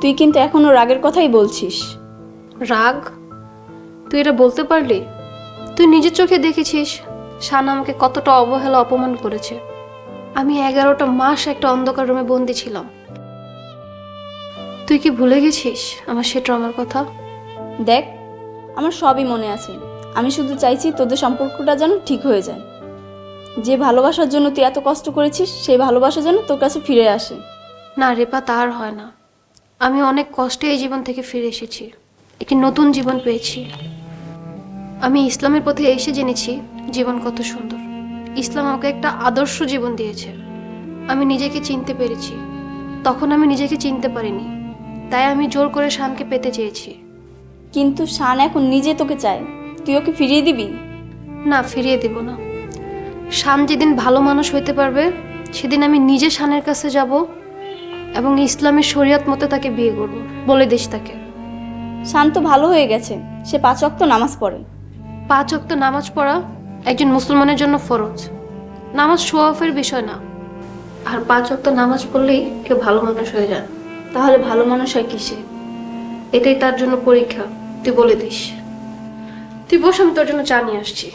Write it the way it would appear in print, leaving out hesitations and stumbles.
তুই কিন্তু এখনো রাগের কথাই বলছিস। রাগ? তুই এটা বলতে পারলি? তুই নিজের চোখে দেখেছিস শান আমাকে কতটা অবহেলা অপমান করেছে। আমি 11টা মাস একটা অন্ধকার রুমে বন্দি ছিলাম। তুই কি ভুলে গেছিস আমার সে ট্রমার কথা? দেখ, আমার সবই মনে আছে। আমি শুধু চাইছি তোদের সম্পর্কটা যেন ঠিক হয়ে যায়। যে ভালোবাসার জন্য তুই এত কষ্ট করেছিস সেই ভালোবাসা যেন তোর কাছে ফিরে আসে। না রেপা, তার হয় না। আমি অনেক কষ্টে এই জীবন থেকে ফিরে এসেছি, একটি নতুন জীবন পেয়েছি। আমি ইসলামের পথে এসে জেনেছি জীবন কত সুন্দর। ইসলাম আমাকে একটা আদর্শ জীবন দিয়েছে। আমি নিজেকে চিনতে পেরেছি। তখন আমি নিজেকে চিনতে পারিনি, তাই আমি জোর করে শানকে পেতে চেয়েছি। কিন্তু শান এখন নিজে তোকে চায়, তুই ওকে ফিরিয়ে দিবি? না, ফিরিয়ে দিব না। শান যেদিন ভালো মানুষ হইতে পারবে সেদিন আমি নিজে শানের কাছে যাব এবং ইসলামের শরীয়ত মতে তাকে বিয়ে করব। বলে দিস তাকে। শান তো ভালো হয়ে গেছে, সে 5 ওয়াক্ত নামাজ পড়ে। 5 ওয়াক্ত নামাজ পড়া একজন মুসলমানের জন্য ফরজ। নামাজ শো অফের বিষয় না। আর 5 ওয়াক্ত নামাজ পড়লেই কেউ ভালো মানুষ হয়ে যায়। তাহলে ভালো মানুষ হয় কিসে? এটাই তার জন্য পরীক্ষা। তুই বলে দিস। তুই বস, আমি তোর জন্য চা নিয়ে আসছি।